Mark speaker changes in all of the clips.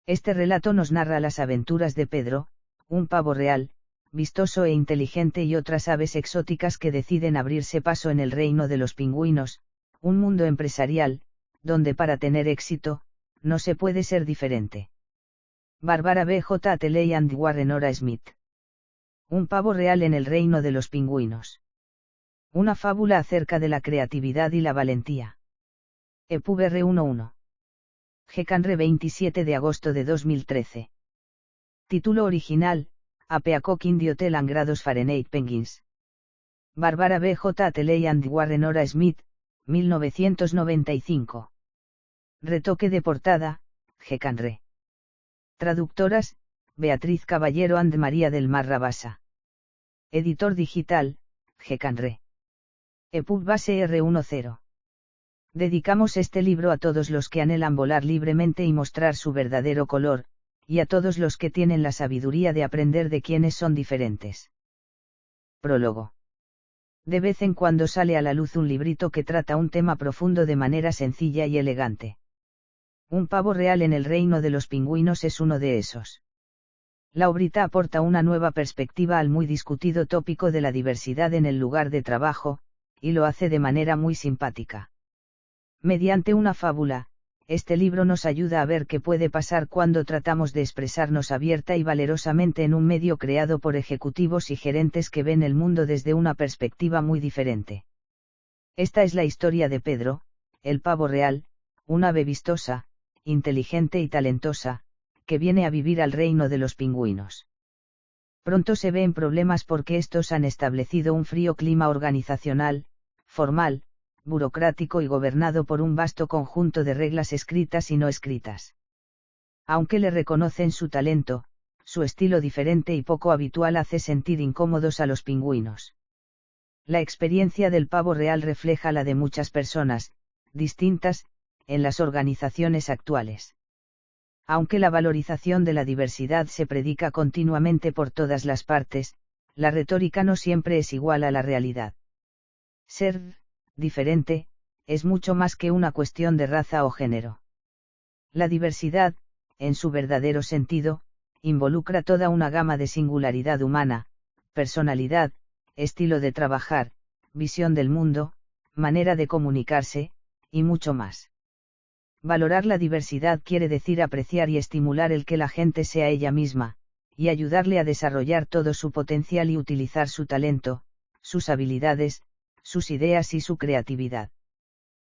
Speaker 1: Este relato nos narra las aventuras de Pedro, un pavo real, vistoso e inteligente, y otras aves exóticas que deciden abrirse paso en el reino de los pingüinos, un mundo empresarial, donde para tener éxito, no se puede ser diferente. Barbara B. J. Atteley and Warren Ora Smith. Un pavo real en el reino de los pingüinos. Una fábula acerca de la creatividad y la valentía. EPUB R11. GCanre 27 de agosto de 2013. Título original: A Peacock in the Hotel and Grados Fahrenheit Penguins. Barbara B. J. Atteley and Warren Ora Smith, 1995. Retoque de portada: GCanre. Traductoras: Beatriz Caballero and María del Mar Rabasa. Editor digital: GCanre. EPUB base R10. Dedicamos este libro a todos los que anhelan volar libremente y mostrar su verdadero color, y a todos los que tienen la sabiduría de aprender de quienes son diferentes. Prólogo. De vez en cuando sale a la luz un librito que trata un tema profundo de manera sencilla y elegante. Un pavo real en el reino de los pingüinos es uno de esos. La obrita aporta una nueva perspectiva al muy discutido tópico de la diversidad en el lugar de trabajo, y lo hace de manera muy simpática. Mediante una fábula, este libro nos ayuda a ver qué puede pasar cuando tratamos de expresarnos abierta y valerosamente en un medio creado por ejecutivos y gerentes que ven el mundo desde una perspectiva muy diferente. Esta es la historia de Pedro, el pavo real, un ave vistosa, inteligente y talentosa, que viene a vivir al reino de los pingüinos. Pronto se ve en problemas porque estos han establecido un frío clima organizacional, formal, burocrático y gobernado por un vasto conjunto de reglas escritas y no escritas. Aunque le reconocen su talento, su estilo diferente y poco habitual hace sentir incómodos a los pingüinos. La experiencia del pavo real refleja la de muchas personas, distintas, en las organizaciones actuales. Aunque la valorización de la diversidad se predica continuamente por todas las partes, la retórica no siempre es igual a la realidad. Ser diferente es mucho más que una cuestión de raza o género. La diversidad, en su verdadero sentido, involucra toda una gama de singularidad humana, personalidad, estilo de trabajar, visión del mundo, manera de comunicarse, y mucho más. Valorar la diversidad quiere decir apreciar y estimular el que la gente sea ella misma, y ayudarle a desarrollar todo su potencial y utilizar su talento, sus habilidades, sus ideas y su creatividad.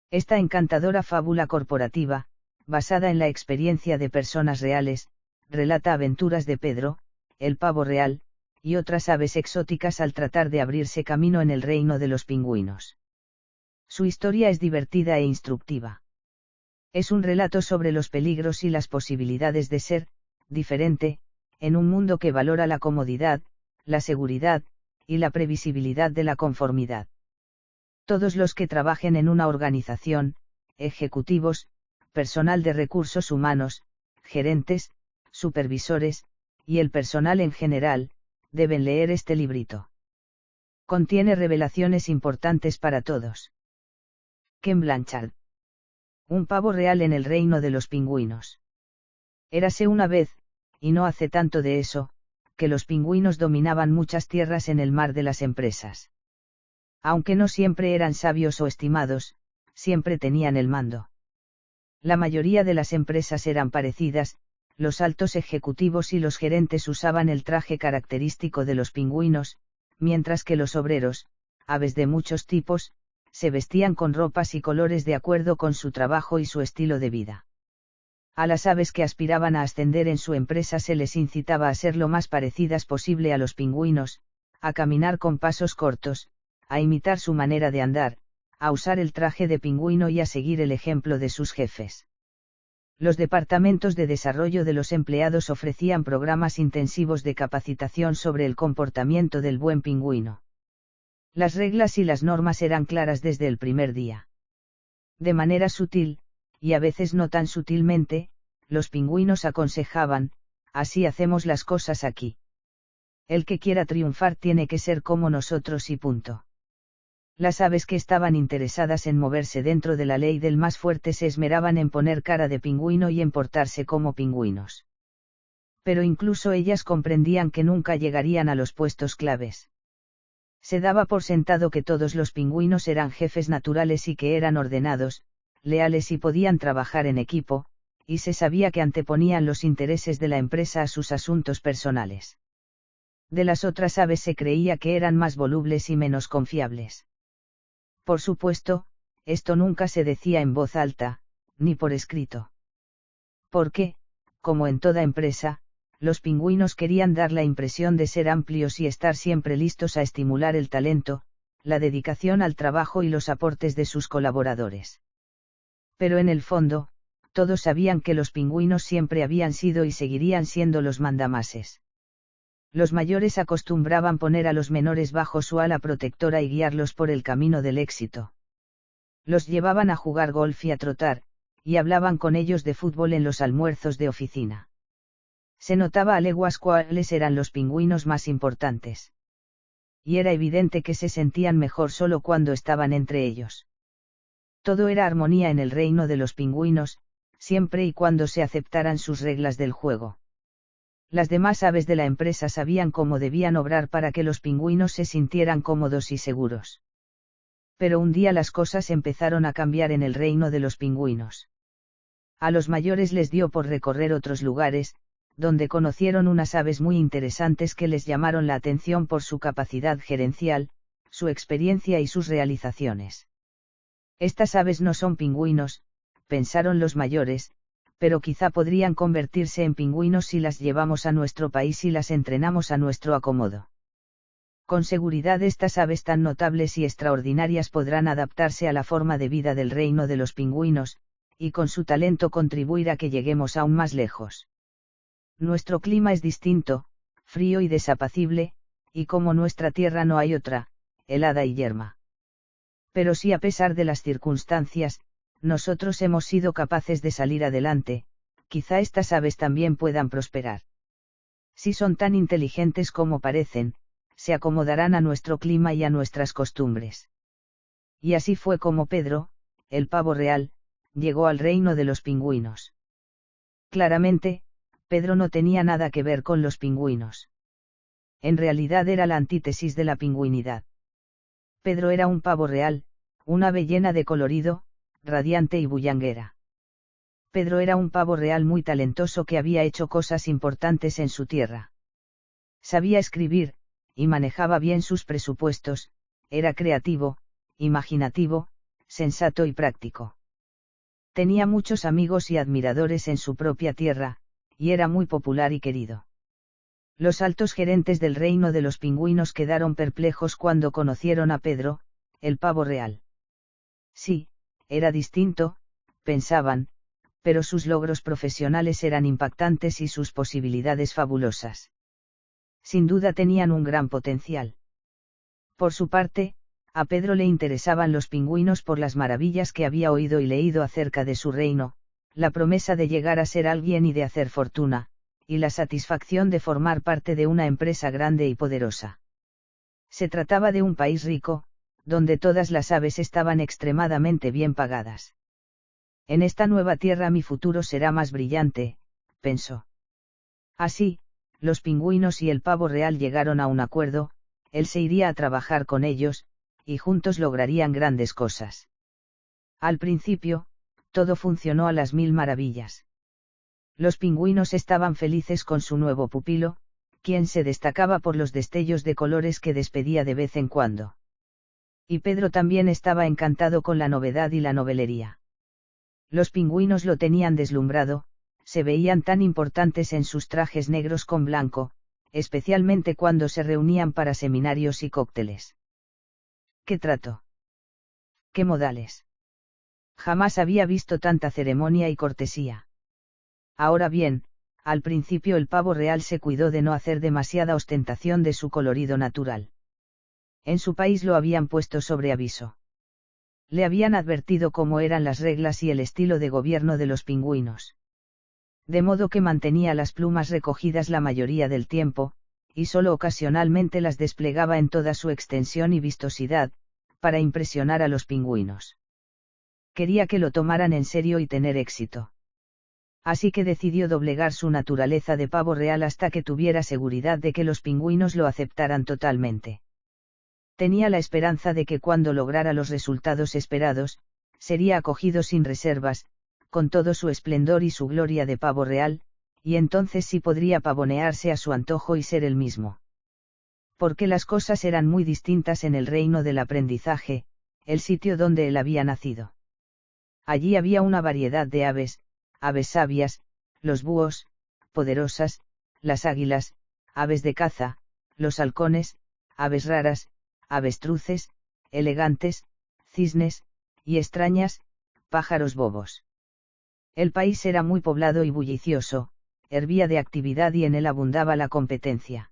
Speaker 1: Esta encantadora fábula corporativa, basada en la experiencia de personas reales, relata aventuras de Pedro, el pavo real, y otras aves exóticas al tratar de abrirse camino en el reino de los pingüinos. Su historia es divertida e instructiva. Es un relato sobre los peligros y las posibilidades de ser diferente, en un mundo que valora la comodidad, la seguridad, y la previsibilidad de la conformidad. Todos los que trabajen en una organización, ejecutivos, personal de recursos humanos, gerentes, supervisores, y el personal en general, deben leer este librito. Contiene revelaciones importantes para todos. Ken Blanchard. Un pavo real en el reino de los pingüinos. Érase una vez, y no hace tanto de eso, que los pingüinos dominaban muchas tierras en el mar de las empresas. Aunque no siempre eran sabios o estimados, siempre tenían el mando. La mayoría de las empresas eran parecidas, los altos ejecutivos y los gerentes usaban el traje característico de los pingüinos, mientras que los obreros, aves de muchos tipos, se vestían con ropas y colores de acuerdo con su trabajo y su estilo de vida. A las aves que aspiraban a ascender en su empresa se les incitaba a ser lo más parecidas posible a los pingüinos, a caminar con pasos cortos, a imitar su manera de andar, a usar el traje de pingüino y a seguir el ejemplo de sus jefes. Los departamentos de desarrollo de los empleados ofrecían programas intensivos de capacitación sobre el comportamiento del buen pingüino. Las reglas y las normas eran claras desde el primer día. De manera sutil, y a veces no tan sutilmente, los pingüinos aconsejaban: así hacemos las cosas aquí. El que quiera triunfar tiene que ser como nosotros y punto. Las aves que estaban interesadas en moverse dentro de la ley del más fuerte se esmeraban en poner cara de pingüino y en portarse como pingüinos. Pero incluso ellas comprendían que nunca llegarían a los puestos claves. Se daba por sentado que todos los pingüinos eran jefes naturales y que eran ordenados, leales y podían trabajar en equipo, y se sabía que anteponían los intereses de la empresa a sus asuntos personales. De las otras aves se creía que eran más volubles y menos confiables. Por supuesto, esto nunca se decía en voz alta, ni por escrito. Porque, como en toda empresa, los pingüinos querían dar la impresión de ser amplios y estar siempre listos a estimular el talento, la dedicación al trabajo y los aportes de sus colaboradores. Pero en el fondo, todos sabían que los pingüinos siempre habían sido y seguirían siendo los mandamases. Los mayores acostumbraban poner a los menores bajo su ala protectora y guiarlos por el camino del éxito. Los llevaban a jugar golf y a trotar, y hablaban con ellos de fútbol en los almuerzos de oficina. Se notaba a leguas cuáles eran los pingüinos más importantes. Y era evidente que se sentían mejor solo cuando estaban entre ellos. Todo era armonía en el reino de los pingüinos, siempre y cuando se aceptaran sus reglas del juego. Las demás aves de la empresa sabían cómo debían obrar para que los pingüinos se sintieran cómodos y seguros. Pero un día las cosas empezaron a cambiar en el reino de los pingüinos. A los mayores les dio por recorrer otros lugares, donde conocieron unas aves muy interesantes que les llamaron la atención por su capacidad gerencial, su experiencia y sus realizaciones. Estas aves no son pingüinos, pensaron los mayores, pero quizá podrían convertirse en pingüinos si las llevamos a nuestro país y las entrenamos a nuestro acomodo. Con seguridad estas aves tan notables y extraordinarias podrán adaptarse a la forma de vida del reino de los pingüinos, y con su talento contribuir a que lleguemos aún más lejos. Nuestro clima es distinto, frío y desapacible, y como nuestra tierra no hay otra, helada y yerma. Pero si a pesar de las circunstancias, nosotros hemos sido capaces de salir adelante, quizá estas aves también puedan prosperar. Si son tan inteligentes como parecen, se acomodarán a nuestro clima y a nuestras costumbres. Y así fue como Pedro, el pavo real, llegó al reino de los pingüinos. Claramente, Pedro no tenía nada que ver con los pingüinos. En realidad era la antítesis de la pingüinidad. Pedro era un pavo real, un ave llena de colorido, radiante y bullanguera. Pedro era un pavo real muy talentoso que había hecho cosas importantes en su tierra. Sabía escribir, y manejaba bien sus presupuestos, era creativo, imaginativo, sensato y práctico. Tenía muchos amigos y admiradores en su propia tierra, y era muy popular y querido. Los altos gerentes del reino de los pingüinos quedaron perplejos cuando conocieron a Pedro, el pavo real. Sí, era distinto, pensaban, pero sus logros profesionales eran impactantes y sus posibilidades fabulosas. Sin duda tenían un gran potencial. Por su parte, a Pedro le interesaban los pingüinos por las maravillas que había oído y leído acerca de su reino, la promesa de llegar a ser alguien y de hacer fortuna, y la satisfacción de formar parte de una empresa grande y poderosa. Se trataba de un país rico, donde todas las aves estaban extremadamente bien pagadas. En esta nueva tierra mi futuro será más brillante, pensó. Así, los pingüinos y el pavo real llegaron a un acuerdo, él se iría a trabajar con ellos, y juntos lograrían grandes cosas. Al principio, todo funcionó a las mil maravillas. Los pingüinos estaban felices con su nuevo pupilo, quien se destacaba por los destellos de colores que despedía de vez en cuando. Y Pedro también estaba encantado con la novedad y la novelería. Los pingüinos lo tenían deslumbrado, se veían tan importantes en sus trajes negros con blanco, especialmente cuando se reunían para seminarios y cócteles. ¿Qué trato? ¿Qué modales? Jamás había visto tanta ceremonia y cortesía. Ahora bien, al principio el pavo real se cuidó de no hacer demasiada ostentación de su colorido natural. En su país lo habían puesto sobre aviso. Le habían advertido cómo eran las reglas y el estilo de gobierno de los pingüinos. De modo que mantenía las plumas recogidas la mayoría del tiempo, y solo ocasionalmente las desplegaba en toda su extensión y vistosidad, para impresionar a los pingüinos. Quería que lo tomaran en serio y tener éxito. Así que decidió doblegar su naturaleza de pavo real hasta que tuviera seguridad de que los pingüinos lo aceptaran totalmente. Tenía la esperanza de que cuando lograra los resultados esperados, sería acogido sin reservas, con todo su esplendor y su gloria de pavo real, y entonces sí podría pavonearse a su antojo y ser él mismo. Porque las cosas eran muy distintas en el reino del aprendizaje, el sitio donde él había nacido. Allí había una variedad de aves, aves sabias, los búhos, poderosas, las águilas, aves de caza, los halcones, aves raras, avestruces, elegantes, cisnes, y extrañas, pájaros bobos. El país era muy poblado y bullicioso, hervía de actividad y en él abundaba la competencia.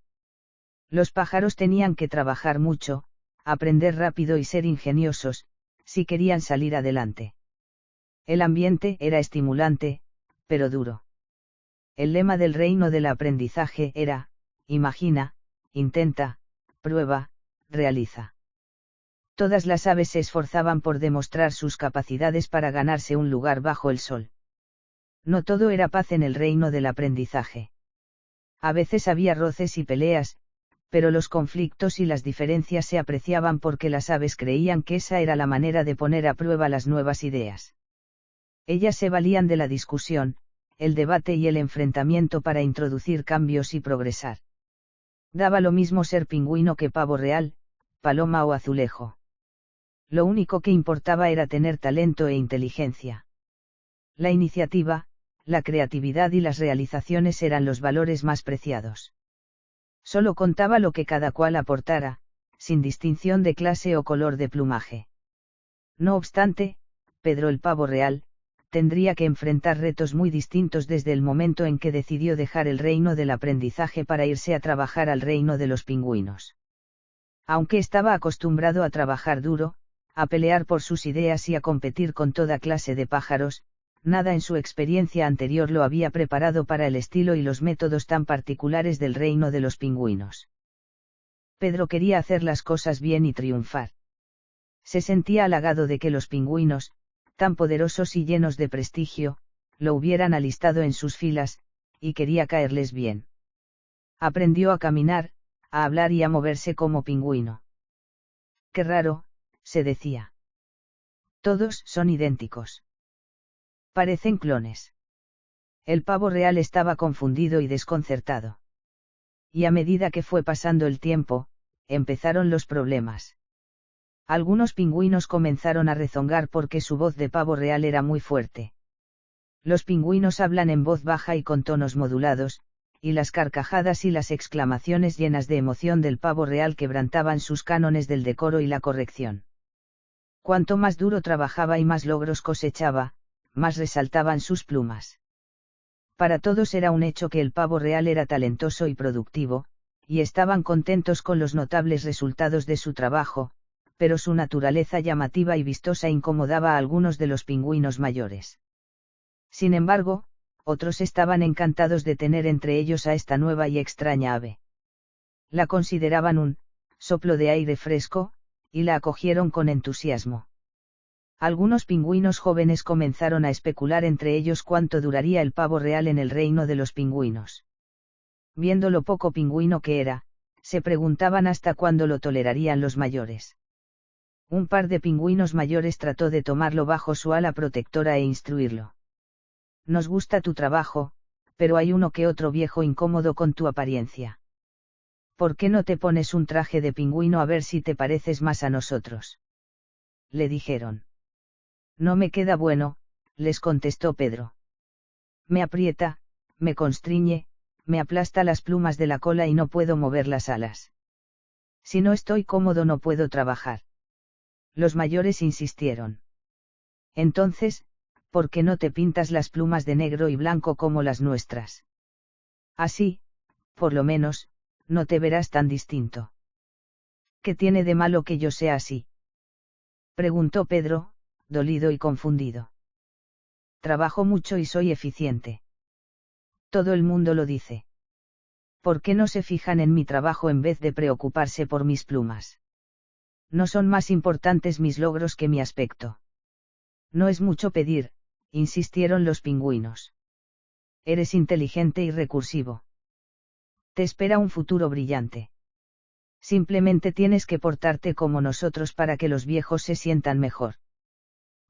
Speaker 1: Los pájaros tenían que trabajar mucho, aprender rápido y ser ingeniosos, si querían salir adelante. El ambiente era estimulante, pero duro. El lema del reino del aprendizaje era, imagina, intenta, prueba, realiza. Todas las aves se esforzaban por demostrar sus capacidades para ganarse un lugar bajo el sol. No todo era paz en el reino del aprendizaje. A veces había roces y peleas, pero los conflictos y las diferencias se apreciaban porque las aves creían que esa era la manera de poner a prueba las nuevas ideas. Ellas se valían de la discusión, el debate y el enfrentamiento para introducir cambios y progresar. Daba lo mismo ser pingüino que pavo real, paloma o azulejo. Lo único que importaba era tener talento e inteligencia. La iniciativa, la creatividad y las realizaciones eran los valores más preciados. Solo contaba lo que cada cual aportara, sin distinción de clase o color de plumaje. No obstante, Pedro el pavo real, tendría que enfrentar retos muy distintos desde el momento en que decidió dejar el reino del aprendizaje para irse a trabajar al reino de los pingüinos. Aunque estaba acostumbrado a trabajar duro, a pelear por sus ideas y a competir con toda clase de pájaros, nada en su experiencia anterior lo había preparado para el estilo y los métodos tan particulares del reino de los pingüinos. Pedro quería hacer las cosas bien y triunfar. Se sentía halagado de que los pingüinos, tan poderosos y llenos de prestigio, lo hubieran alistado en sus filas, y quería caerles bien. Aprendió a caminar, a hablar y a moverse como pingüino. Qué raro, se decía. Todos son idénticos. Parecen clones. El pavo real estaba confundido y desconcertado. Y a medida que fue pasando el tiempo, empezaron los problemas. Algunos pingüinos comenzaron a rezongar porque su voz de pavo real era muy fuerte. Los pingüinos hablan en voz baja y con tonos modulados, y las carcajadas y las exclamaciones llenas de emoción del pavo real quebrantaban sus cánones del decoro y la corrección. Cuanto más duro trabajaba y más logros cosechaba, más resaltaban sus plumas. Para todos era un hecho que el pavo real era talentoso y productivo, y estaban contentos con los notables resultados de su trabajo, pero su naturaleza llamativa y vistosa incomodaba a algunos de los pingüinos mayores. Sin embargo, otros estaban encantados de tener entre ellos a esta nueva y extraña ave. La consideraban un soplo de aire fresco, y la acogieron con entusiasmo. Algunos pingüinos jóvenes comenzaron a especular entre ellos cuánto duraría el pavo real en el reino de los pingüinos. Viendo lo poco pingüino que era, se preguntaban hasta cuándo lo tolerarían los mayores. Un par de pingüinos mayores trató de tomarlo bajo su ala protectora e instruirlo. Nos gusta tu trabajo, pero hay uno que otro viejo incómodo con tu apariencia. ¿Por qué no te pones un traje de pingüino a ver si te pareces más a nosotros? Le dijeron. No me queda bueno, les contestó Pedro. Me aprieta, me constriñe, me aplasta las plumas de la cola y no puedo mover las alas. Si no estoy cómodo no puedo trabajar. Los mayores insistieron. Entonces, ¿por qué no te pintas las plumas de negro y blanco como las nuestras? Así, por lo menos, no te verás tan distinto. ¿Qué tiene de malo que yo sea así? Preguntó Pedro, dolido y confundido. Trabajo mucho y soy eficiente. Todo el mundo lo dice. ¿Por qué no se fijan en mi trabajo en vez de preocuparse por mis plumas? No son más importantes mis logros que mi aspecto. No es mucho pedir, insistieron los pingüinos. Eres inteligente y recursivo. Te espera un futuro brillante. Simplemente tienes que portarte como nosotros para que los viejos se sientan mejor.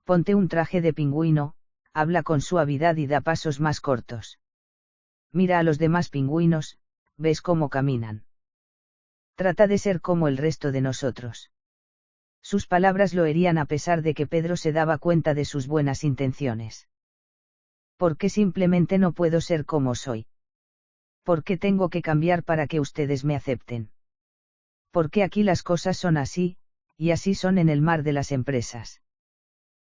Speaker 1: Ponte un traje de pingüino, habla con suavidad y da pasos más cortos. Mira a los demás pingüinos, ves cómo caminan. Trata de ser como el resto de nosotros. Sus palabras lo herían a pesar de que Pedro se daba cuenta de sus buenas intenciones. ¿Por qué simplemente no puedo ser como soy? ¿Por qué tengo que cambiar para que ustedes me acepten? ¿Por qué aquí las cosas son así, y así son en el mar de las empresas?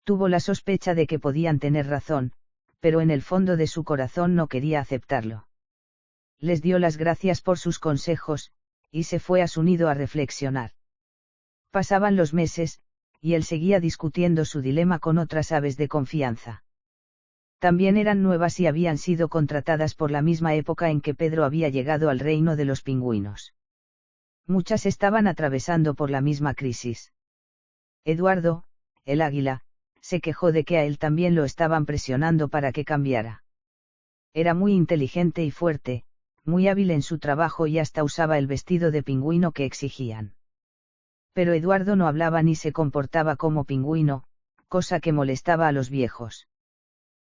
Speaker 1: Tuvo la sospecha de que podían tener razón, pero en el fondo de su corazón no quería aceptarlo. Les dio las gracias por sus consejos, y se fue a su nido a reflexionar. Pasaban los meses, y él seguía discutiendo su dilema con otras aves de confianza. También eran nuevas y habían sido contratadas por la misma época en que Pedro había llegado al reino de los pingüinos. Muchas estaban atravesando por la misma crisis. Eduardo, el águila, se quejó de que a él también lo estaban presionando para que cambiara. Era muy inteligente y fuerte, muy hábil en su trabajo y hasta usaba el vestido de pingüino que exigían. Pero Eduardo no hablaba ni se comportaba como pingüino, cosa que molestaba a los viejos.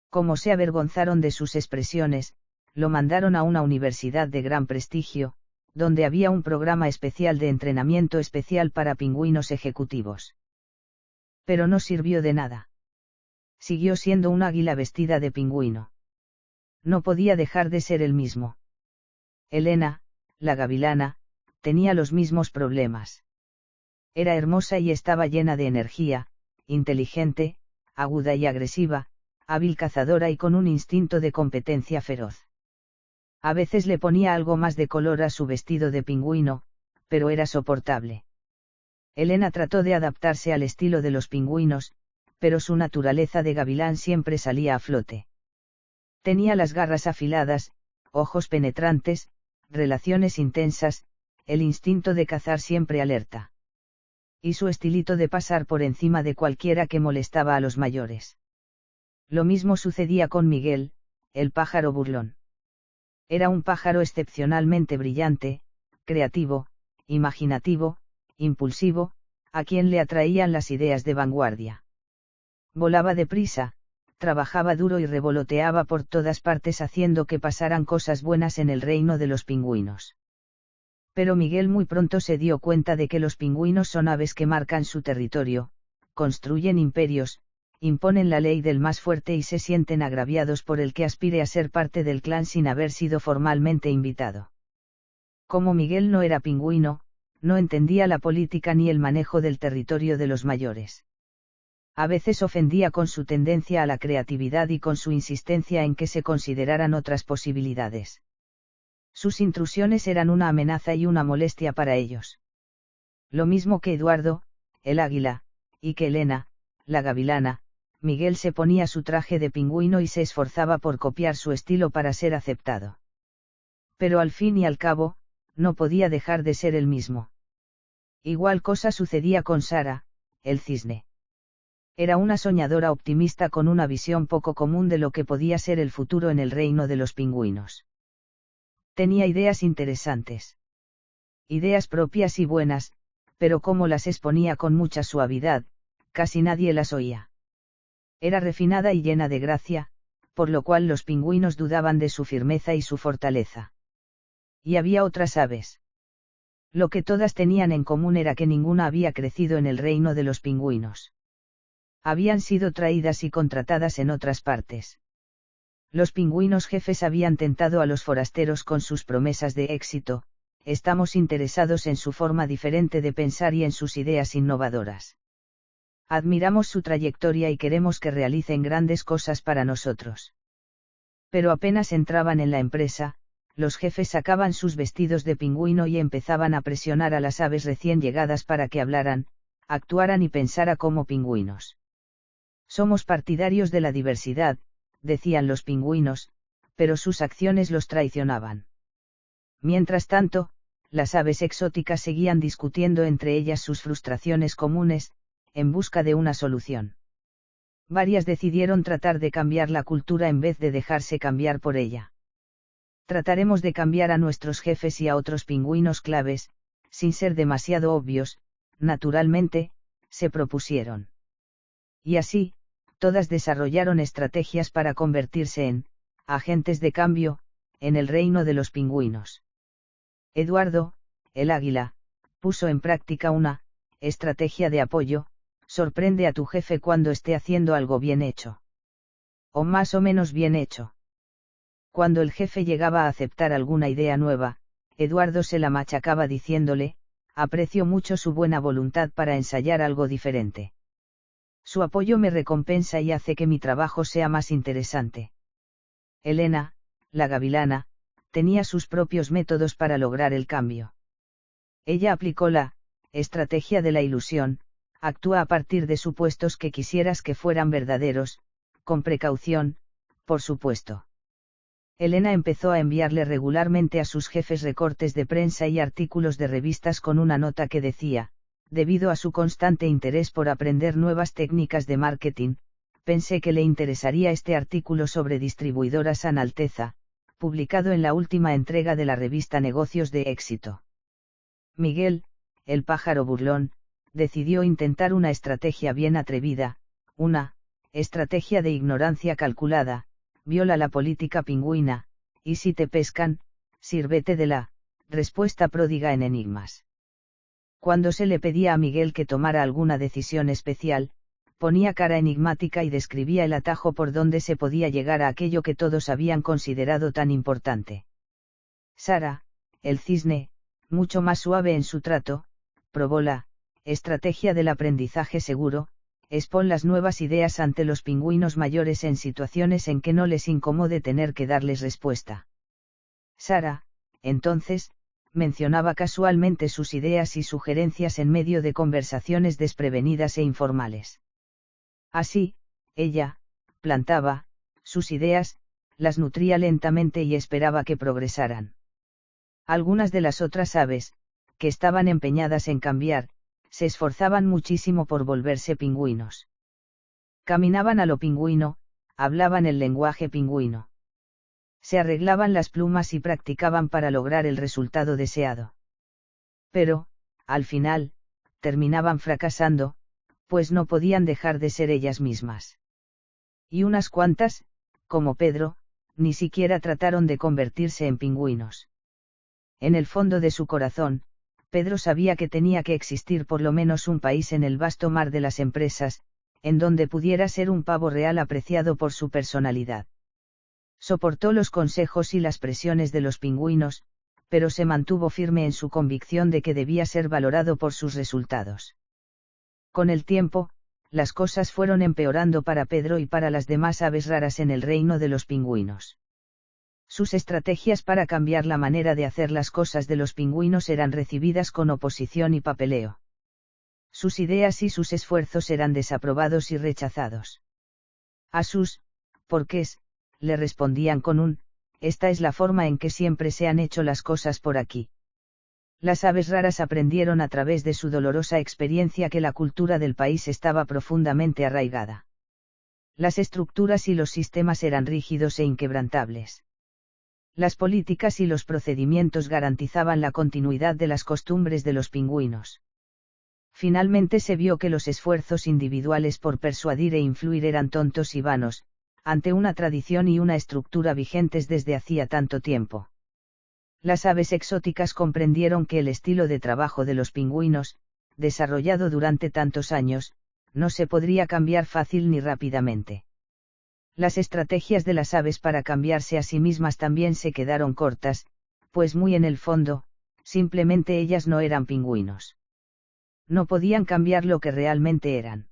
Speaker 1: Como se avergonzaron de sus expresiones, lo mandaron a una universidad de gran prestigio, donde había un programa especial de entrenamiento especial para pingüinos ejecutivos. Pero no sirvió de nada. Siguió siendo un águila vestida de pingüino. No podía dejar de ser el mismo. Elena, la gavilana, tenía los mismos problemas. Era hermosa y estaba llena de energía, inteligente, aguda y agresiva, hábil cazadora y con un instinto de competencia feroz. A veces le ponía algo más de color a su vestido de pingüino, pero era soportable. Elena trató de adaptarse al estilo de los pingüinos, pero su naturaleza de gavilán siempre salía a flote. Tenía las garras afiladas, ojos penetrantes, relaciones intensas, el instinto de cazar siempre alerta. Y su estilito de pasar por encima de cualquiera que molestaba a los mayores. Lo mismo sucedía con Miguel, el pájaro burlón. Era un pájaro excepcionalmente brillante, creativo, imaginativo, impulsivo, a quien le atraían las ideas de vanguardia. Volaba deprisa, trabajaba duro y revoloteaba por todas partes haciendo que pasaran cosas buenas en el reino de los pingüinos. Pero Miguel muy pronto se dio cuenta de que los pingüinos son aves que marcan su territorio, construyen imperios, imponen la ley del más fuerte y se sienten agraviados por el que aspire a ser parte del clan sin haber sido formalmente invitado. Como Miguel no era pingüino, no entendía la política ni el manejo del territorio de los mayores. A veces ofendía con su tendencia a la creatividad y con su insistencia en que se consideraran otras posibilidades. Sus intrusiones eran una amenaza y una molestia para ellos. Lo mismo que Eduardo, el águila, y que Elena, la gavilana, Miguel se ponía su traje de pingüino y se esforzaba por copiar su estilo para ser aceptado. Pero al fin y al cabo, no podía dejar de ser el mismo. Igual cosa sucedía con Sara, el cisne. Era una soñadora optimista con una visión poco común de lo que podía ser el futuro en el reino de los pingüinos. Tenía ideas interesantes. Ideas propias y buenas, pero como las exponía con mucha suavidad, casi nadie las oía. Era refinada y llena de gracia, por lo cual los pingüinos dudaban de su firmeza y su fortaleza. Y había otras aves. Lo que todas tenían en común era que ninguna había crecido en el reino de los pingüinos. Habían sido traídas y contratadas en otras partes. Los pingüinos jefes habían tentado a los forasteros con sus promesas de éxito, estamos interesados en su forma diferente de pensar y en sus ideas innovadoras. Admiramos su trayectoria y queremos que realicen grandes cosas para nosotros. Pero apenas entraban en la empresa, los jefes sacaban sus vestidos de pingüino y empezaban a presionar a las aves recién llegadas para que hablaran, actuaran y pensaran como pingüinos. Somos partidarios de la diversidad, decían los pingüinos, pero sus acciones los traicionaban. Mientras tanto, las aves exóticas seguían discutiendo entre ellas sus frustraciones comunes, en busca de una solución. Varias decidieron tratar de cambiar la cultura en vez de dejarse cambiar por ella. Trataremos de cambiar a nuestros jefes y a otros pingüinos claves, sin ser demasiado obvios, naturalmente, se propusieron. Y así, todas desarrollaron estrategias para convertirse en agentes de cambio, en el reino de los pingüinos. Eduardo, el águila, puso en práctica una estrategia de apoyo: sorprende a tu jefe cuando esté haciendo algo bien hecho. O más o menos bien hecho. Cuando el jefe llegaba a aceptar alguna idea nueva, Eduardo se la machacaba diciéndole: aprecio mucho su buena voluntad para ensayar algo diferente. Su apoyo me recompensa y hace que mi trabajo sea más interesante. Elena, la gavilana, tenía sus propios métodos para lograr el cambio. Ella aplicó la estrategia de la ilusión: actúa a partir de supuestos que quisieras que fueran verdaderos, con precaución, por supuesto. Elena empezó a enviarle regularmente a sus jefes recortes de prensa y artículos de revistas con una nota que decía: debido a su constante interés por aprender nuevas técnicas de marketing, pensé que le interesaría este artículo sobre distribuidoras San Alteza, publicado en la última entrega de la revista Negocios de Éxito. Miguel, el pájaro burlón, decidió intentar una estrategia bien atrevida, una estrategia de ignorancia calculada: viola la política pingüina, y si te pescan, sírvete de la respuesta pródiga en enigmas. Cuando se le pedía a Miguel que tomara alguna decisión especial, ponía cara enigmática y describía el atajo por donde se podía llegar a aquello que todos habían considerado tan importante. Sara, el cisne, mucho más suave en su trato, probó la estrategia del aprendizaje seguro: expon las nuevas ideas ante los pingüinos mayores en situaciones en que no les incomode tener que darles respuesta. Sara, entonces, mencionaba casualmente sus ideas y sugerencias en medio de conversaciones desprevenidas e informales. Así, ella plantaba sus ideas, las nutría lentamente y esperaba que progresaran. Algunas de las otras aves, que estaban empeñadas en cambiar, se esforzaban muchísimo por volverse pingüinos. Caminaban a lo pingüino, hablaban el lenguaje pingüino. Se arreglaban las plumas y practicaban para lograr el resultado deseado. Pero, al final, terminaban fracasando, pues no podían dejar de ser ellas mismas. Y unas cuantas, como Pedro, ni siquiera trataron de convertirse en pingüinos. En el fondo de su corazón, Pedro sabía que tenía que existir por lo menos un país en el vasto mar de las empresas, en donde pudiera ser un pavo real apreciado por su personalidad. Soportó los consejos y las presiones de los pingüinos, pero se mantuvo firme en su convicción de que debía ser valorado por sus resultados. Con el tiempo, las cosas fueron empeorando para Pedro y para las demás aves raras en el reino de los pingüinos. Sus estrategias para cambiar la manera de hacer las cosas de los pingüinos eran recibidas con oposición y papeleo. Sus ideas y sus esfuerzos eran desaprobados y rechazados. A sus porqués, le respondían con un: esta es la forma en que siempre se han hecho las cosas por aquí. Las aves raras aprendieron a través de su dolorosa experiencia que la cultura del país estaba profundamente arraigada. Las estructuras y los sistemas eran rígidos e inquebrantables. Las políticas y los procedimientos garantizaban la continuidad de las costumbres de los pingüinos. Finalmente se vio que los esfuerzos individuales por persuadir e influir eran tontos y vanos, ante una tradición y una estructura vigentes desde hacía tanto tiempo. Las aves exóticas comprendieron que el estilo de trabajo de los pingüinos, desarrollado durante tantos años, no se podría cambiar fácil ni rápidamente. Las estrategias de las aves para cambiarse a sí mismas también se quedaron cortas, pues muy en el fondo, simplemente ellas no eran pingüinos. No podían cambiar lo que realmente eran.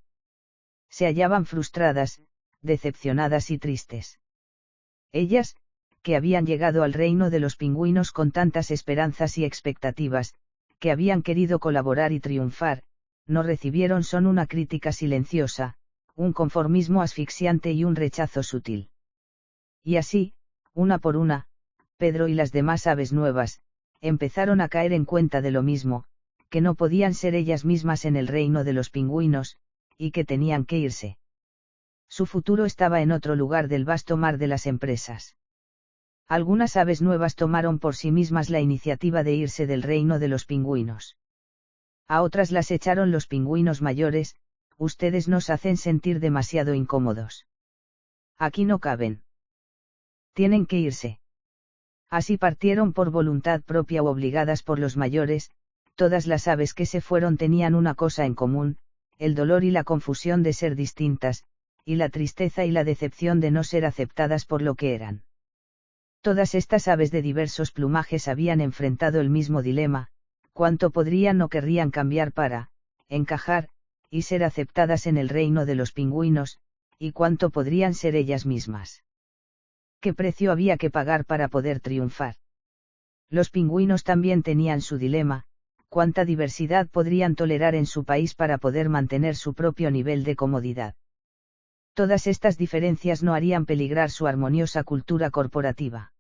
Speaker 1: Se hallaban frustradas, decepcionadas y tristes. Ellas, que habían llegado al reino de los pingüinos con tantas esperanzas y expectativas, que habían querido colaborar y triunfar, no recibieron son una crítica silenciosa, un conformismo asfixiante y un rechazo sutil. Y así, una por una, Pedro y las demás aves nuevas, empezaron a caer en cuenta de lo mismo, que no podían ser ellas mismas en el reino de los pingüinos, y que tenían que irse. Su futuro estaba en otro lugar del vasto mar de las empresas. Algunas aves nuevas tomaron por sí mismas la iniciativa de irse del reino de los pingüinos. A otras las echaron los pingüinos mayores: ustedes nos hacen sentir demasiado incómodos. Aquí no caben. Tienen que irse. Así partieron por voluntad propia o obligadas por los mayores. Todas las aves que se fueron tenían una cosa en común: el dolor y la confusión de ser distintas, y la tristeza y la decepción de no ser aceptadas por lo que eran. Todas estas aves de diversos plumajes habían enfrentado el mismo dilema: cuánto podrían o querrían cambiar para encajar y ser aceptadas en el reino de los pingüinos, y cuánto podrían ser ellas mismas. ¿Qué precio había que pagar para poder triunfar? Los pingüinos también tenían su dilema: cuánta diversidad podrían tolerar en su país para poder mantener su propio nivel de comodidad. Todas estas diferencias no harían peligrar su armoniosa cultura corporativa.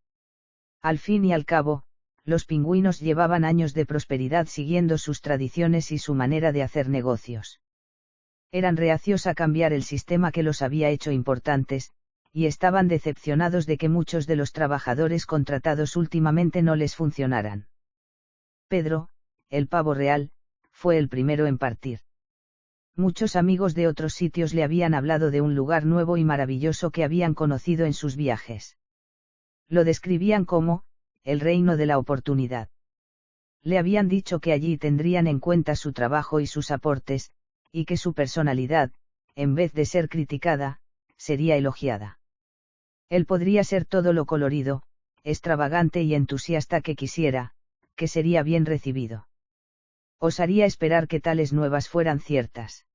Speaker 1: Al fin y al cabo, los pingüinos llevaban años de prosperidad siguiendo sus tradiciones y su manera de hacer negocios. Eran reacios a cambiar el sistema que los había hecho importantes, y estaban decepcionados de que muchos de los trabajadores contratados últimamente no les funcionaran. Pedro, el pavo real, fue el primero en partir. Muchos amigos de otros sitios le habían hablado de un lugar nuevo y maravilloso que habían conocido en sus viajes. Lo describían como el reino de la oportunidad. Le habían dicho que allí tendrían en cuenta su trabajo y sus aportes, y que su personalidad, en vez de ser criticada, sería elogiada. Él podría ser todo lo colorido, extravagante y entusiasta que quisiera, que sería bien recibido. Osaría esperar que tales nuevas fueran ciertas.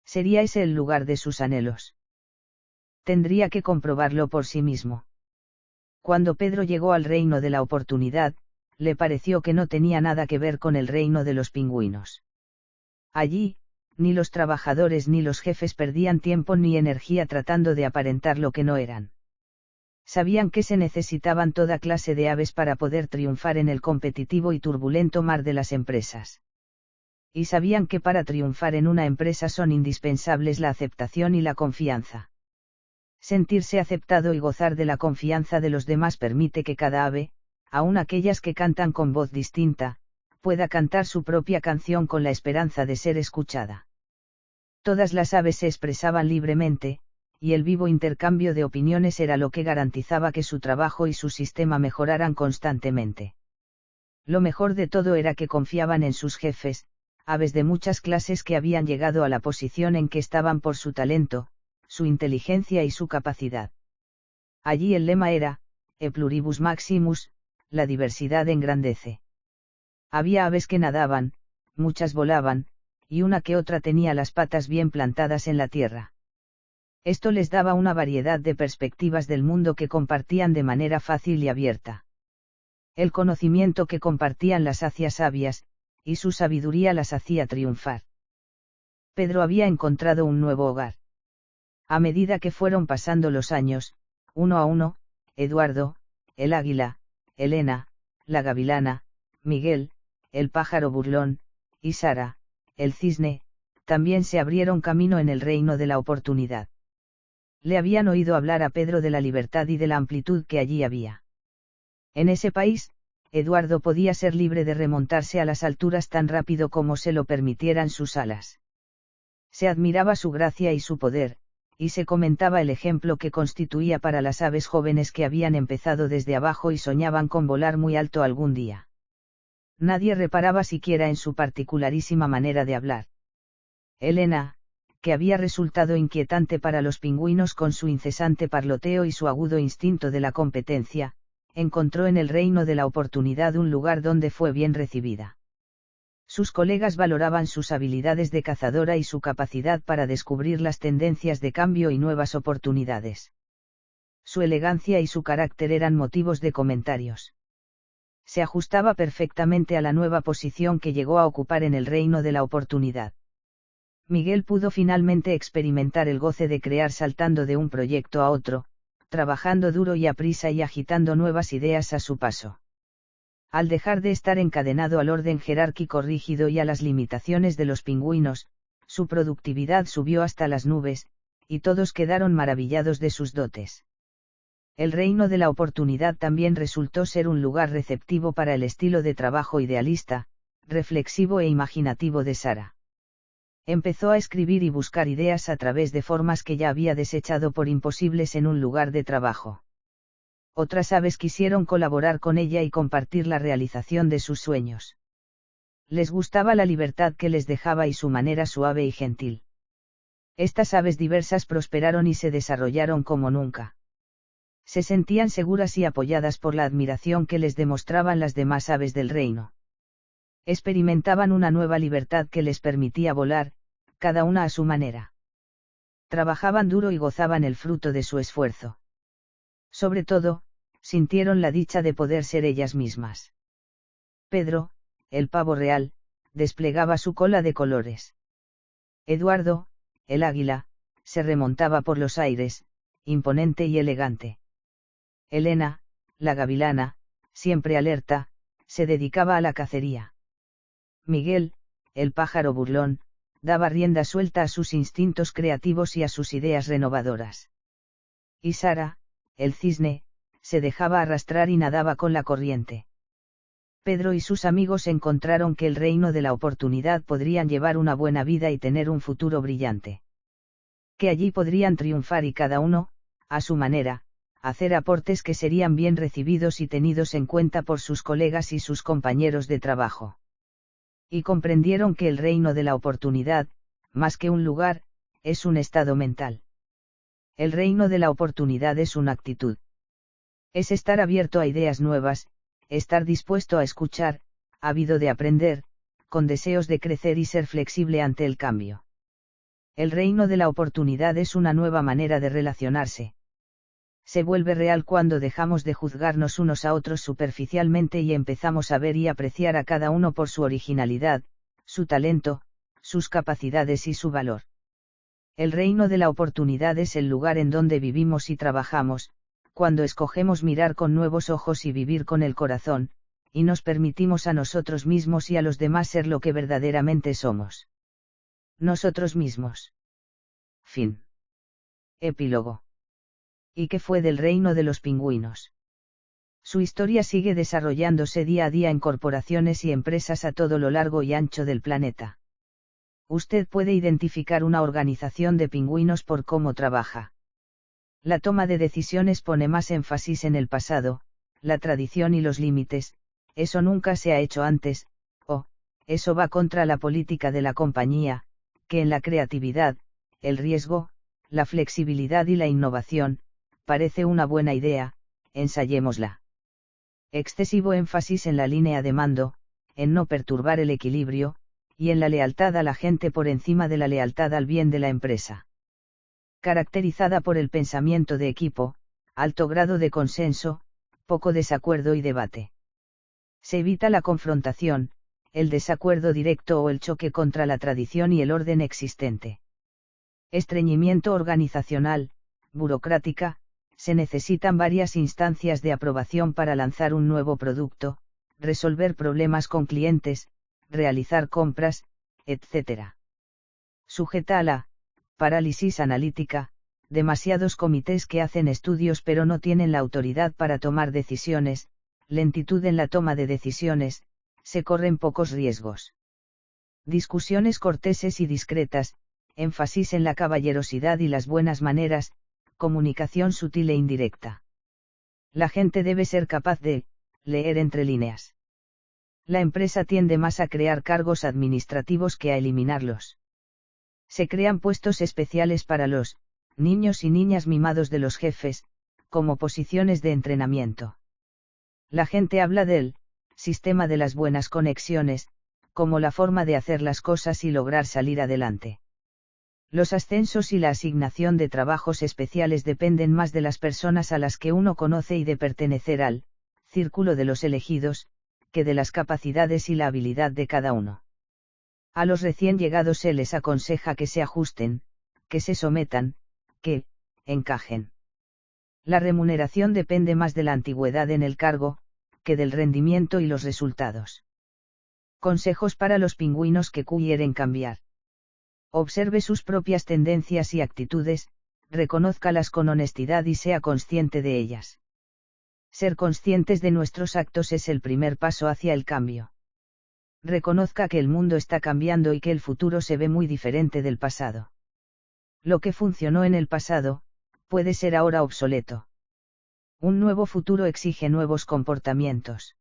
Speaker 1: ¿Sería ese el lugar de sus anhelos? Tendría que comprobarlo por sí mismo. Cuando Pedro llegó al reino de la oportunidad, le pareció que no tenía nada que ver con el reino de los pingüinos. Allí, ni los trabajadores ni los jefes perdían tiempo ni energía tratando de aparentar lo que no eran. Sabían que se necesitaban toda clase de aves para poder triunfar en el competitivo y turbulento mar de las empresas. Y sabían que para triunfar en una empresa son indispensables la aceptación y la confianza. Sentirse aceptado y gozar de la confianza de los demás permite que cada ave, aun aquellas que cantan con voz distinta, pueda cantar su propia canción con la esperanza de ser escuchada. Todas las aves se expresaban libremente, y el vivo intercambio de opiniones era lo que garantizaba que su trabajo y su sistema mejoraran constantemente. Lo mejor de todo era que confiaban en sus jefes, aves de muchas clases que habían llegado a la posición en que estaban por su talento, su inteligencia y su capacidad. Allí el lema era, E pluribus maximus, la diversidad engrandece. Había aves que nadaban, muchas volaban, y una que otra tenía las patas bien plantadas en la tierra. Esto les daba una variedad de perspectivas del mundo que compartían de manera fácil y abierta. El conocimiento que compartían las hacía sabias, y su sabiduría las hacía triunfar. Pedro había encontrado un nuevo hogar. A medida que fueron pasando los años, uno a uno, Eduardo, el águila, Elena, la gavilana, Miguel, el pájaro burlón, y Sara, el cisne, también se abrieron camino en el reino de la oportunidad. Le habían oído hablar a Pedro de la libertad y de la amplitud que allí había. En ese país, Eduardo podía ser libre de remontarse a las alturas tan rápido como se lo permitieran sus alas. Se admiraba su gracia y su poder, y se comentaba el ejemplo que constituía para las aves jóvenes que habían empezado desde abajo y soñaban con volar muy alto algún día. Nadie reparaba siquiera en su particularísima manera de hablar. Elena, que había resultado inquietante para los pingüinos con su incesante parloteo y su agudo instinto de la competencia, encontró en el reino de la oportunidad un lugar donde fue bien recibida. Sus colegas valoraban sus habilidades de cazadora y su capacidad para descubrir las tendencias de cambio y nuevas oportunidades. Su elegancia y su carácter eran motivos de comentarios. Se ajustaba perfectamente a la nueva posición que llegó a ocupar en el reino de la oportunidad. Miguel pudo finalmente experimentar el goce de crear saltando de un proyecto a otro, trabajando duro y aprisa y agitando nuevas ideas a su paso. Al dejar de estar encadenado al orden jerárquico rígido y a las limitaciones de los pingüinos, su productividad subió hasta las nubes, y todos quedaron maravillados de sus dotes. El reino de la oportunidad también resultó ser un lugar receptivo para el estilo de trabajo idealista, reflexivo e imaginativo de Sara. Empezó a escribir y buscar ideas a través de formas que ya había desechado por imposibles en un lugar de trabajo. Otras aves quisieron colaborar con ella y compartir la realización de sus sueños. Les gustaba la libertad que les dejaba y su manera suave y gentil. Estas aves diversas prosperaron y se desarrollaron como nunca. Se sentían seguras y apoyadas por la admiración que les demostraban las demás aves del reino. Experimentaban una nueva libertad que les permitía volar, cada una a su manera. Trabajaban duro y gozaban el fruto de su esfuerzo. Sobre todo, sintieron la dicha de poder ser ellas mismas. Pedro, el pavo real, desplegaba su cola de colores. Eduardo, el águila, se remontaba por los aires, imponente y elegante. Elena, la gavilana, siempre alerta, se dedicaba a la cacería. Miguel, el pájaro burlón, daba rienda suelta a sus instintos creativos y a sus ideas renovadoras. Y Sara, el cisne, se dejaba arrastrar y nadaba con la corriente. Pedro y sus amigos encontraron que el reino de la oportunidad podrían llevar una buena vida y tener un futuro brillante. Que allí podrían triunfar y cada uno, a su manera, hacer aportes que serían bien recibidos y tenidos en cuenta por sus colegas y sus compañeros de trabajo. Y comprendieron que el reino de la oportunidad, más que un lugar, es un estado mental. El reino de la oportunidad es una actitud. Es estar abierto a ideas nuevas, estar dispuesto a escuchar, ávido de aprender, con deseos de crecer y ser flexible ante el cambio. El reino de la oportunidad es una nueva manera de relacionarse. Se vuelve real cuando dejamos de juzgarnos unos a otros superficialmente y empezamos a ver y apreciar a cada uno por su originalidad, su talento, sus capacidades y su valor. El reino de la oportunidad es el lugar en donde vivimos y trabajamos, cuando escogemos mirar con nuevos ojos y vivir con el corazón, y nos permitimos a nosotros mismos y a los demás ser lo que verdaderamente somos. Nosotros mismos. Fin. Epílogo. ¿Y qué fue del reino de los pingüinos? Su historia sigue desarrollándose día a día en corporaciones y empresas a todo lo largo y ancho del planeta. Usted puede identificar una organización de pingüinos por cómo trabaja. La toma de decisiones pone más énfasis en el pasado, la tradición y los límites, eso nunca se ha hecho antes, o, eso va contra la política de la compañía, que en la creatividad, el riesgo, la flexibilidad y la innovación, parece una buena idea, ensayémosla. Excesivo énfasis en la línea de mando, en no perturbar el equilibrio, y en la lealtad a la gente por encima de la lealtad al bien de la empresa. Caracterizada por el pensamiento de equipo, alto grado de consenso, poco desacuerdo y debate. Se evita la confrontación, el desacuerdo directo o el choque contra la tradición y el orden existente. Estreñimiento organizacional, burocrática, se necesitan varias instancias de aprobación para lanzar un nuevo producto, resolver problemas con clientes, realizar compras, etc. Sujeta a la parálisis analítica, demasiados comités que hacen estudios pero no tienen la autoridad para tomar decisiones, lentitud en la toma de decisiones, se corren pocos riesgos. Discusiones corteses y discretas, énfasis en la caballerosidad y las buenas maneras, comunicación sutil e indirecta. La gente debe ser capaz de leer entre líneas. La empresa tiende más a crear cargos administrativos que a eliminarlos. Se crean puestos especiales para los niños y niñas mimados de los jefes, como posiciones de entrenamiento. La gente habla del sistema de las buenas conexiones, como la forma de hacer las cosas y lograr salir adelante. Los ascensos y la asignación de trabajos especiales dependen más de las personas a las que uno conoce y de pertenecer al círculo de los elegidos, que de las capacidades y la habilidad de cada uno. A los recién llegados se les aconseja que se ajusten, que se sometan, que encajen. La remuneración depende más de la antigüedad en el cargo, que del rendimiento y los resultados. Consejos para los pingüinos que quieren cambiar. Observe sus propias tendencias y actitudes, reconózcalas con honestidad y sea consciente de ellas. Ser conscientes de nuestros actos es el primer paso hacia el cambio. Reconozca que el mundo está cambiando y que el futuro se ve muy diferente del pasado. Lo que funcionó en el pasado, puede ser ahora obsoleto. Un nuevo futuro exige nuevos comportamientos.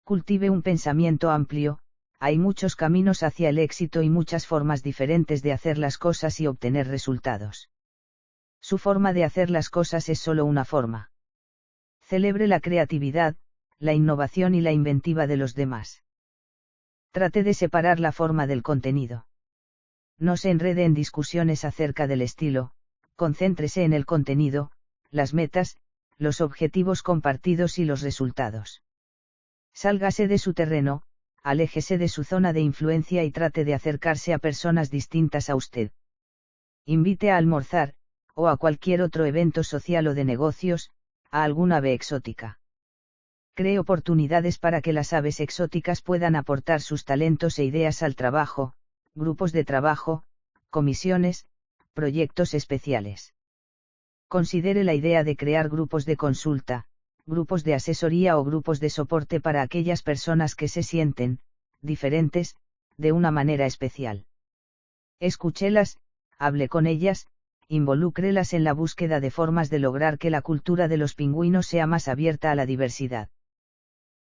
Speaker 1: Cultive un pensamiento amplio, hay muchos caminos hacia el éxito y muchas formas diferentes de hacer las cosas y obtener resultados. Su forma de hacer las cosas es solo una forma. Celebre la creatividad, la innovación y la inventiva de los demás. Trate de separar la forma del contenido. No se enrede en discusiones acerca del estilo, concéntrese en el contenido, las metas, los objetivos compartidos y los resultados. Sálgase de su terreno, aléjese de su zona de influencia y trate de acercarse a personas distintas a usted. Invite a almorzar, o a cualquier otro evento social o de negocios, a alguna ave exótica. Cree oportunidades para que las aves exóticas puedan aportar sus talentos e ideas al trabajo, grupos de trabajo, comisiones, proyectos especiales. Considere la idea de crear grupos de consulta, grupos de asesoría o grupos de soporte para aquellas personas que se sienten, diferentes, de una manera especial. Escúchelas, hable con ellas, involúcrelas en la búsqueda de formas de lograr que la cultura de los pingüinos sea más abierta a la diversidad.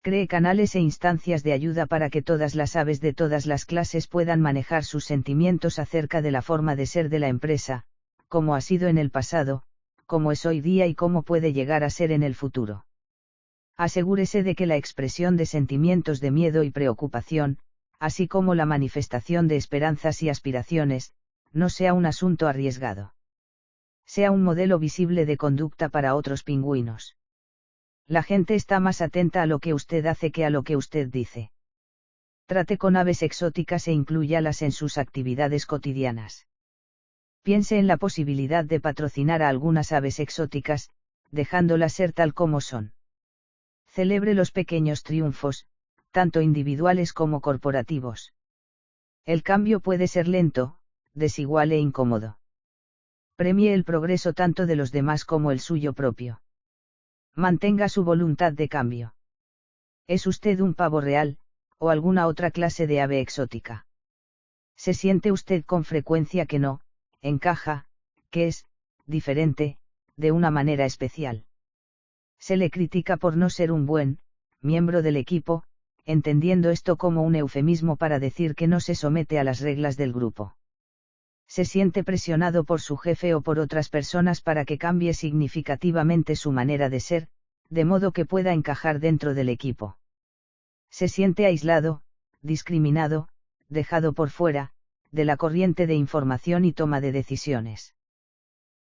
Speaker 1: Cree canales e instancias de ayuda para que todas las aves de todas las clases puedan manejar sus sentimientos acerca de la forma de ser de la empresa, como ha sido en el pasado, como es hoy día y cómo puede llegar a ser en el futuro. Asegúrese de que la expresión de sentimientos de miedo y preocupación, así como la manifestación de esperanzas y aspiraciones, no sea un asunto arriesgado. Sea un modelo visible de conducta para otros pingüinos. La gente está más atenta a lo que usted hace que a lo que usted dice. Trate con aves exóticas e inclúyalas en sus actividades cotidianas. Piense en la posibilidad de patrocinar a algunas aves exóticas, dejándolas ser tal como son. Celebre los pequeños triunfos, tanto individuales como corporativos. El cambio puede ser lento, desigual e incómodo. Premie el progreso tanto de los demás como el suyo propio. Mantenga su voluntad de cambio. ¿Es usted un pavo real, o alguna otra clase de ave exótica? ¿Se siente usted con frecuencia que no encaja, que es diferente, de una manera especial? Se le critica por no ser un buen miembro del equipo, entendiendo esto como un eufemismo para decir que no se somete a las reglas del grupo. Se siente presionado por su jefe o por otras personas para que cambie significativamente su manera de ser, de modo que pueda encajar dentro del equipo. Se siente aislado, discriminado, dejado por fuera, de la corriente de información y toma de decisiones.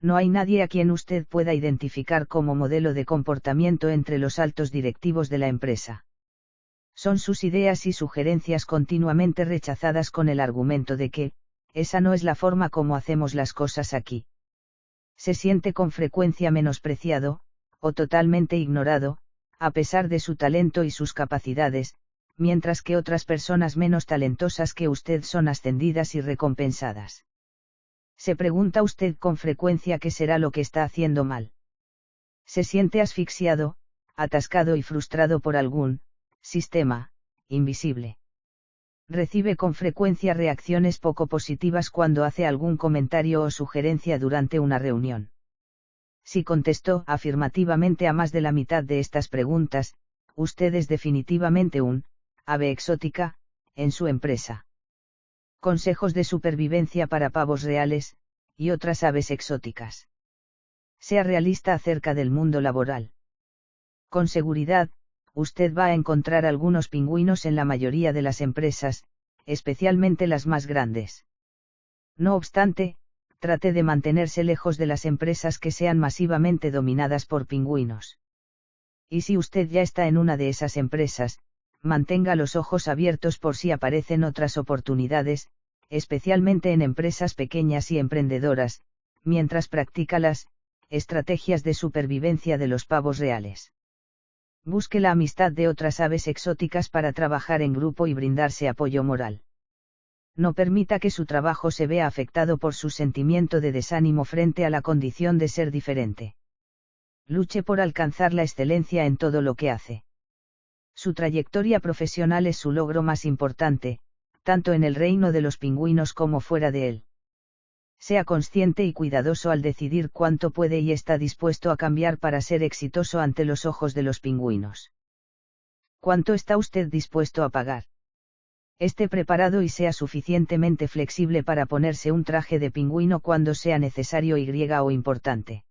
Speaker 1: No hay nadie a quien usted pueda identificar como modelo de comportamiento entre los altos directivos de la empresa. Son sus ideas y sugerencias continuamente rechazadas con el argumento de que, esa no es la forma como hacemos las cosas aquí. Se siente con frecuencia menospreciado, o totalmente ignorado, a pesar de su talento y sus capacidades, mientras que otras personas menos talentosas que usted son ascendidas y recompensadas. Se pregunta usted con frecuencia qué será lo que está haciendo mal. Se siente asfixiado, atascado y frustrado por algún sistema invisible. Recibe con frecuencia reacciones poco positivas cuando hace algún comentario o sugerencia durante una reunión. Si contestó afirmativamente a más de la mitad de estas preguntas, usted es definitivamente un ave exótica en su empresa. Consejos de supervivencia para pavos reales y otras aves exóticas. Sea realista acerca del mundo laboral. Con seguridad, usted va a encontrar algunos pingüinos en la mayoría de las empresas, especialmente las más grandes. No obstante, trate de mantenerse lejos de las empresas que sean masivamente dominadas por pingüinos. Y si usted ya está en una de esas empresas, mantenga los ojos abiertos por si aparecen otras oportunidades, especialmente en empresas pequeñas y emprendedoras, mientras practica las estrategias de supervivencia de los pavos reales. Busque la amistad de otras aves exóticas para trabajar en grupo y brindarse apoyo moral. No permita que su trabajo se vea afectado por su sentimiento de desánimo frente a la condición de ser diferente. Luche por alcanzar la excelencia en todo lo que hace. Su trayectoria profesional es su logro más importante, tanto en el reino de los pingüinos como fuera de él. Sea consciente y cuidadoso al decidir cuánto puede y está dispuesto a cambiar para ser exitoso ante los ojos de los pingüinos. ¿Cuánto está usted dispuesto a pagar? Esté preparado y sea suficientemente flexible para ponerse un traje de pingüino cuando sea necesario o importante.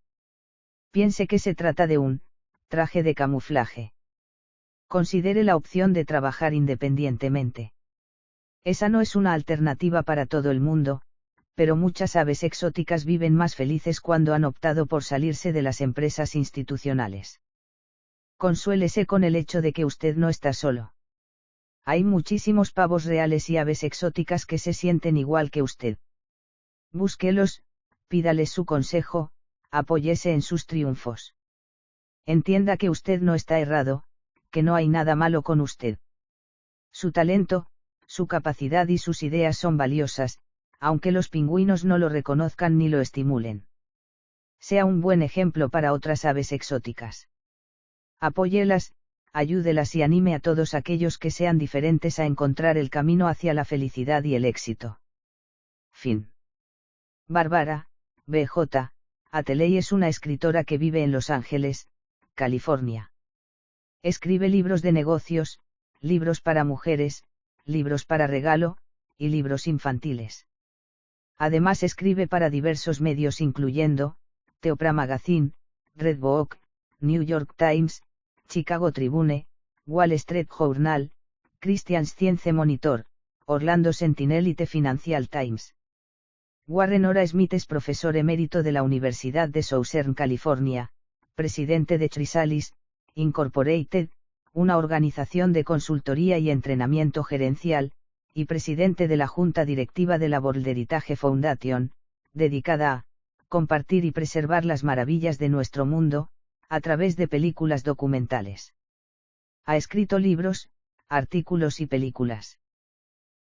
Speaker 1: Piense que se trata de un traje de camuflaje. Considere la opción de trabajar independientemente. Esa no es una alternativa para todo el mundo, pero muchas aves exóticas viven más felices cuando han optado por salirse de las empresas institucionales. Consuélese con el hecho de que usted no está solo. Hay muchísimos pavos reales y aves exóticas que se sienten igual que usted. Búsquelos, pídales su consejo, apóyese en sus triunfos. Entienda que usted no está errado, que no hay nada malo con usted. Su talento, su capacidad y sus ideas son valiosas, aunque los pingüinos no lo reconozcan ni lo estimulen. Sea un buen ejemplo para otras aves exóticas. Apóyelas, ayúdelas y anime a todos aquellos que sean diferentes a encontrar el camino hacia la felicidad y el éxito. Fin. Bárbara B.J. Ateley es una escritora que vive en Los Ángeles, California. Escribe libros de negocios, libros para mujeres, libros para regalo, y libros infantiles. Además escribe para diversos medios incluyendo, The Oprah Magazine, Redbook, New York Times, Chicago Tribune, Wall Street Journal, Christian Science Monitor, Orlando Sentinel y The Financial Times. Warren Ora Smith es profesor emérito de la Universidad de Southern California, presidente de Chrysalis, Incorporated, una organización de consultoría y entrenamiento gerencial, y presidente de la Junta Directiva de la World Heritage Foundation, dedicada a compartir y preservar las maravillas de nuestro mundo, a través de películas documentales. Ha escrito libros, artículos y películas.